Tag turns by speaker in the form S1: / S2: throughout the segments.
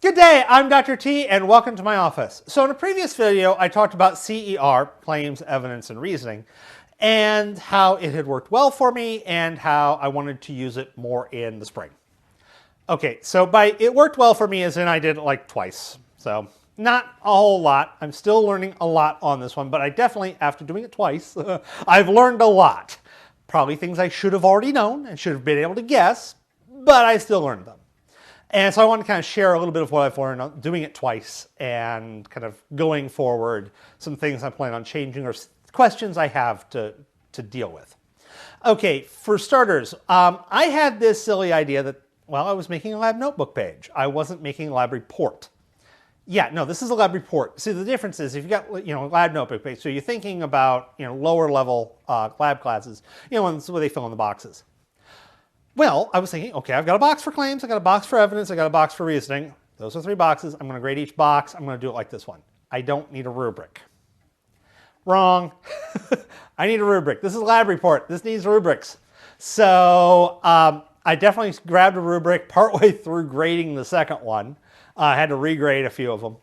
S1: Good day, I'm Dr. T and welcome to my office. So in a previous video, I talked about CER, claims, evidence, and reasoning, and how it had worked well for me and how I wanted to use it more in the spring. Okay, so by it worked well for me as in I did it like twice. So not a whole lot. I'm still learning a lot on this one, but I definitely, after doing it twice, I've learned a lot. Probably things I should have already known and should have been able to guess, but I still learned them. And so I want to kind of share a little bit of what I've learned on doing it twice and kind of going forward, some things I plan on changing or questions I have to deal with. Okay, for starters, I had this silly idea that, well, I was making a lab notebook page. I wasn't making a lab report. Yeah, no, this is a lab report. See, the difference is if you've got, a lab notebook page, so you're thinking about, lower level lab classes, ones where they fill in the boxes. Well, I was thinking, okay, I've got a box for claims, I've got a box for evidence, I've got a box for reasoning. Those are 3 boxes. I'm going to grade each box. I'm going to do it like this one. I don't need a rubric. Wrong. I need a rubric. This is a lab report. This needs rubrics. So I definitely grabbed a rubric partway through grading the second one. I had to regrade a few of them,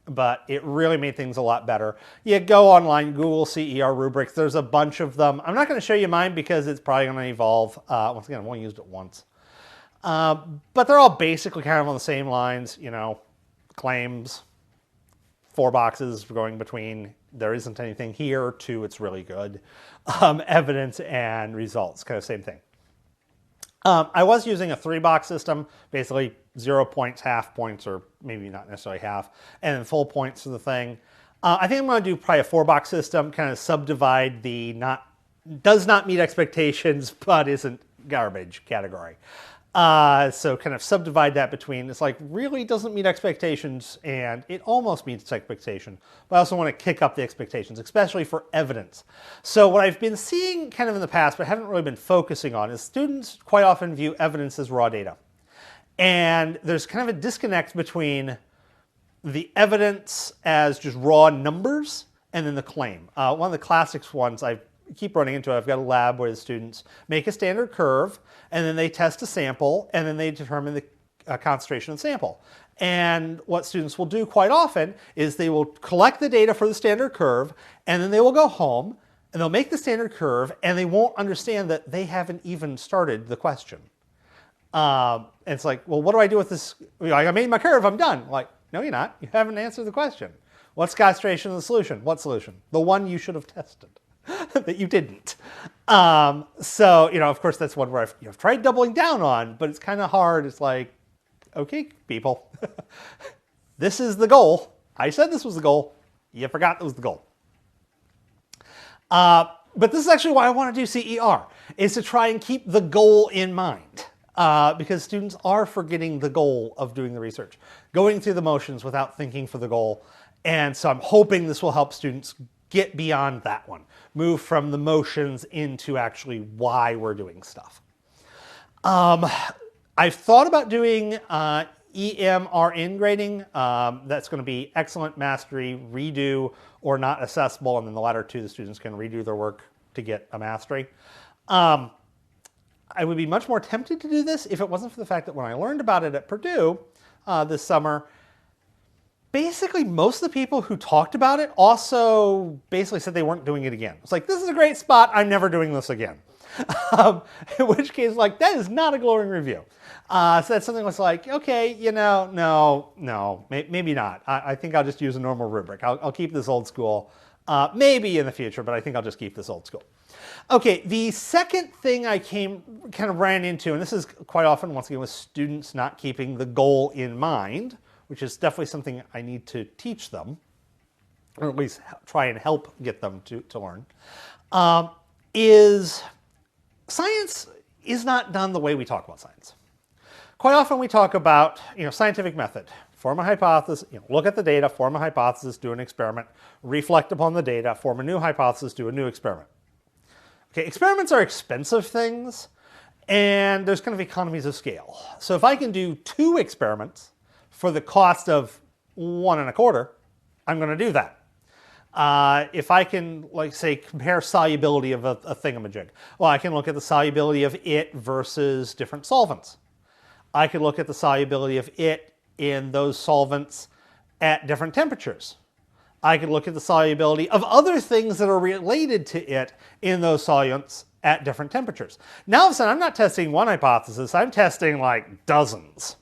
S1: but it really made things a lot better. You go online, Google CER rubrics. There's a bunch of them. I'm not going to show you mine because it's probably going to evolve. Once again, I've only used it once. But they're all basically kind of on the same lines, claims, 4 boxes going between there isn't anything here to it's really good, evidence and results, kind of same thing. I was using a 3-box system, basically 0 points, half points, or maybe not necessarily half, and then full points for the thing. I think I'm going to do probably a 4-box system, kind of subdivide the does not meet expectations, but isn't garbage category. So kind of subdivide that between, it's like really doesn't meet expectations and it almost meets expectation. But I also want to kick up the expectations, especially for evidence. So what I've been seeing kind of in the past, but haven't really been focusing on, is students quite often view evidence as raw data. And there's kind of a disconnect between the evidence as just raw numbers and then the claim. One of the classics ones I keep running into, I've got a lab where the students make a standard curve and then they test a sample and then they determine the concentration of the sample. And what students will do quite often is they will collect the data for the standard curve and then they will go home and they'll make the standard curve and they won't understand that they haven't even started the question. And it's like, well, what do I do with this? I made my curve, I'm done. Like, no, you're not. You haven't answered the question. What's concentration of the solution? What solution? The one you should have tested that you didn't. So, of course, that's one where I've tried doubling down on, but it's kind of hard. It's like, okay, people, this is the goal. I said this was the goal. You forgot that was the goal. But this is actually why I want to do CER, is to try and keep the goal in mind. Because students are forgetting the goal of doing the research, going through the motions without thinking for the goal. And so I'm hoping this will help students get beyond that one, move from the motions into actually why we're doing stuff. I've thought about doing EMRN grading. That's going to be excellent, mastery, redo, or not accessible. And then the latter 2, the students can redo their work to get a mastery. I would be much more tempted to do this if it wasn't for the fact that when I learned about it at Purdue this summer, basically most of the people who talked about it also basically said they weren't doing it again. It's like, this is a great spot, I'm never doing this again. In which case, like, that is not a glowing review. So that's something that's like, okay, no, maybe not. I think I'll just use a normal rubric. I'll keep this old school. Maybe in the future, but I think I'll just keep this old school. Okay, the second thing I kind of ran into, and this is quite often, once again, with students not keeping the goal in mind, which is definitely something I need to teach them, or at least try and help get them to learn, is science is not done the way we talk about science. Quite often we talk about, scientific method. Form a hypothesis, look at the data, form a hypothesis, do an experiment, reflect upon the data, form a new hypothesis, do a new experiment. Okay, experiments are expensive things, and there's kind of economies of scale. So if I can do 2 experiments for the cost of 1 1/4, I'm going to do that. If I can, like, say, compare solubility of a thingamajig, well, I can look at the solubility of it versus different solvents. I could look at the solubility of it in those solvents at different temperatures. I could look at the solubility of other things that are related to it in those solvents at different temperatures. Now all of a sudden I'm not testing one hypothesis, I'm testing like dozens.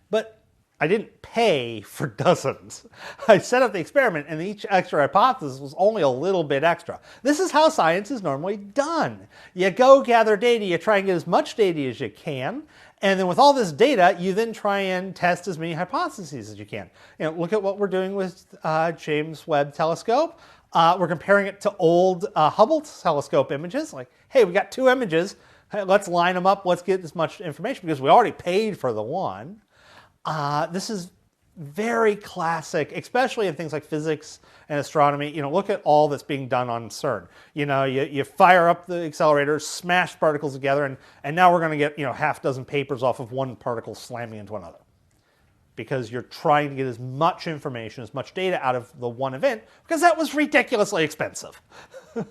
S1: But I didn't pay for dozens. I set up the experiment and each extra hypothesis was only a little bit extra. This is how science is normally done. You go gather data, you try and get as much data as you can, and then with all this data, you then try and test as many hypotheses as you can. Look at what we're doing with James Webb Telescope. We're comparing it to old Hubble telescope images. Like, hey, we got two images. Hey, let's line them up. Let's get as much information because we already paid for the one. This is very classic, especially in things like physics and astronomy. Look at all that's being done on CERN. You fire up the accelerator, smash particles together, and now we're going to get half dozen papers off of one particle slamming into another. Because you're trying to get as much information, as much data out of the one event, because that was ridiculously expensive. We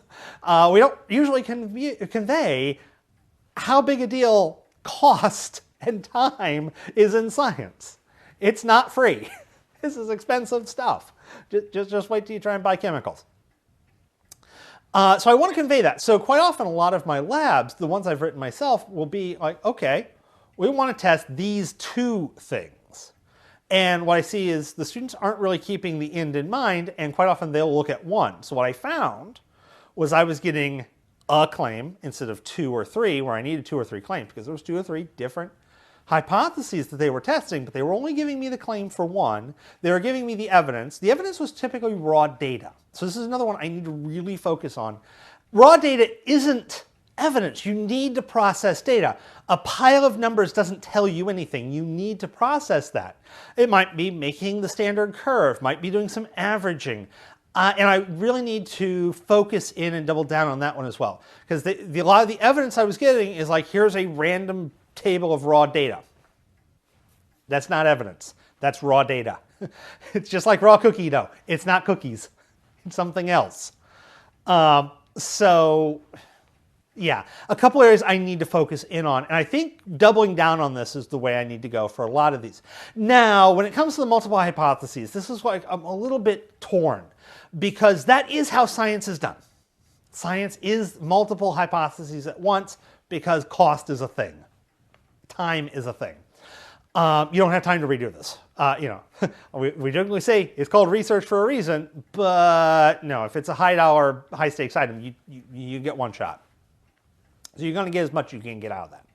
S1: don't usually convey how big a deal cost and time is in science. It's not free. This is expensive stuff. Just wait till you try and buy chemicals. So I want to convey that. So quite often a lot of my labs, the ones I've written myself, will be like, okay, we want to test these two things. And what I see is the students aren't really keeping the end in mind, and quite often they'll look at one. So what I found was I was getting a claim instead of two or three, where I needed two or three claims, because there was two or three different hypotheses that they were testing, but they were only giving me the claim for one. They were giving me the evidence. The evidence was typically raw data. So this is another one I need to really focus on. Raw data isn't evidence. You need to process data. A pile of numbers doesn't tell you anything. You need to process that. It might be making the standard curve, might be doing some averaging. And I really need to focus in and double down on that one as well. Because a lot of the evidence I was getting is like, here's a random table of raw data. That's not evidence. That's raw data. It's just like raw cookie dough. It's not cookies. It's something else. So yeah, a couple areas I need to focus in on. And I think doubling down on this is the way I need to go for a lot of these. Now, when it comes to the multiple hypotheses, this is why I'm a little bit torn, because that is how science is done. Science is multiple hypotheses at once because cost is a thing. Time is a thing. You don't have time to redo this. We generally say it's called research for a reason, but no, if it's a high-dollar, high-stakes item, you get one shot. So you're going to get as much as you can get out of that.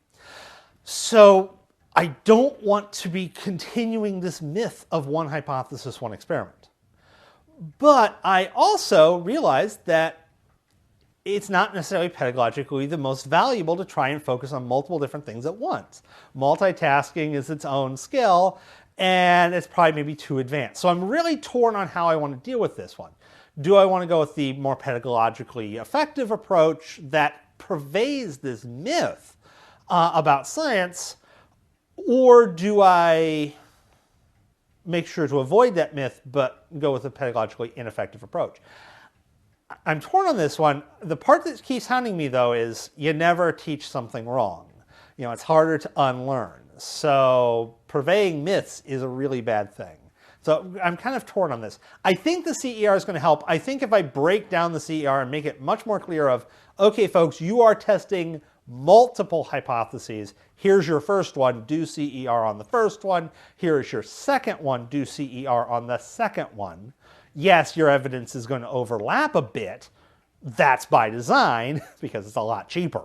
S1: So I don't want to be continuing this myth of one hypothesis, one experiment. But I also realized that it's not necessarily pedagogically the most valuable to try and focus on multiple different things at once. Multitasking is its own skill, and it's probably maybe too advanced. So I'm really torn on how I want to deal with this one. Do I want to go with the more pedagogically effective approach that pervades this myth about science, or do I make sure to avoid that myth but go with a pedagogically ineffective approach? I'm torn on this one. The part that keeps hounding me, though, is you never teach something wrong. It's harder to unlearn. So purveying myths is a really bad thing. So I'm kind of torn on this. I think the CER is going to help. I think if I break down the CER and make it much more clear of, okay, folks, you are testing multiple hypotheses. Here's your first one, do CER on the first one. Here is your second one, do CER on the second one. Yes, your evidence is going to overlap a bit. That's by design because it's a lot cheaper.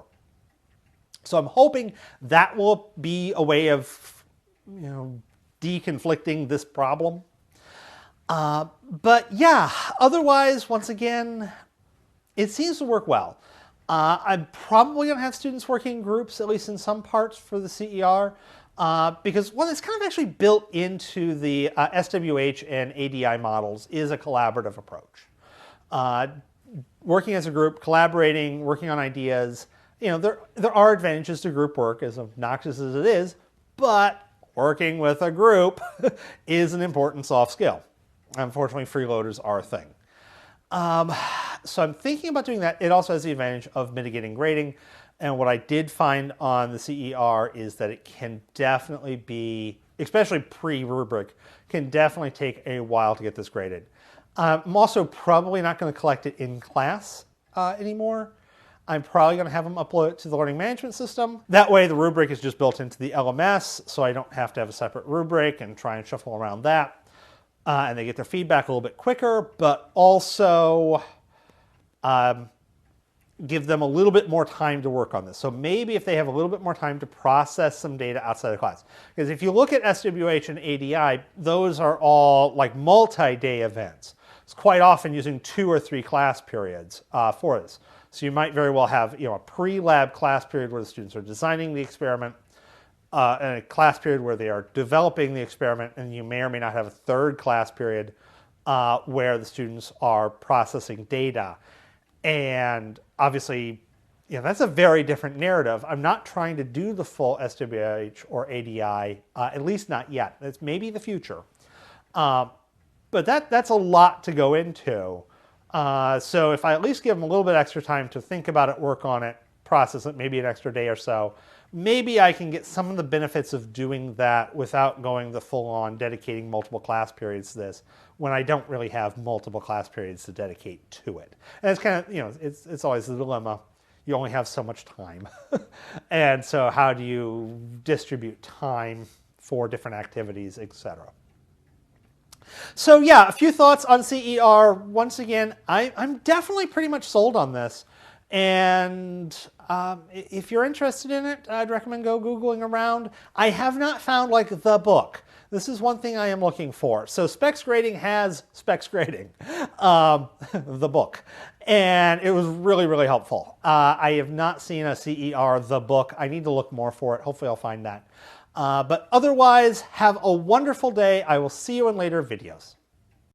S1: So I'm hoping that will be a way of, deconflicting this problem. But yeah, otherwise, once again, it seems to work well. I'm probably going to have students working in groups, at least in some parts, for the CER. Because it's kind of actually built into the SWH and ADI models is a collaborative approach. Working as a group, collaborating, working on ideas, there are advantages to group work, as obnoxious as it is, but working with a group is an important soft skill. Unfortunately, freeloaders are a thing. So I'm thinking about doing that. It also has the advantage of mitigating grading. And what I did find on the CER is that it can definitely be, especially pre-rubric, can definitely take a while to get this graded. I'm also probably not going to collect it in class anymore. I'm probably going to have them upload it to the learning management system. That way the rubric is just built into the LMS, so I don't have to have a separate rubric and try and shuffle around that. And they get their feedback a little bit quicker, but also give them a little bit more time to work on this. So maybe if they have a little bit more time to process some data outside of class. Because if you look at SWH and ADI, those are all like multi-day events. It's quite often using 2 or 3 class periods for this. So you might very well have a pre-lab class period where the students are designing the experiment, and a class period where they are developing the experiment, and you may or may not have a third class period where the students are processing data. And obviously, that's a very different narrative. I'm not trying to do the full SWH or ADI, at least not yet. That's maybe the future. But that's a lot to go into. So if I at least give them a little bit extra time to think about it, work on it, process it, maybe an extra day or so, maybe I can get some of the benefits of doing that without going the full-on dedicating multiple class periods to this when I don't really have multiple class periods to dedicate to it. And it's kind of, it's always the dilemma. You only have so much time. And so how do you distribute time for different activities, etc. So yeah, a few thoughts on CER. Once again, I'm definitely pretty much sold on this. And if you're interested in it, I'd recommend go Googling around. I have not found like the book. This is one thing I am looking for. So Specs Grading has Specs Grading, the book. And it was really, really helpful. I have not seen a CER, the book. I need to look more for it. Hopefully I'll find that. But otherwise, have a wonderful day. I will see you in later videos.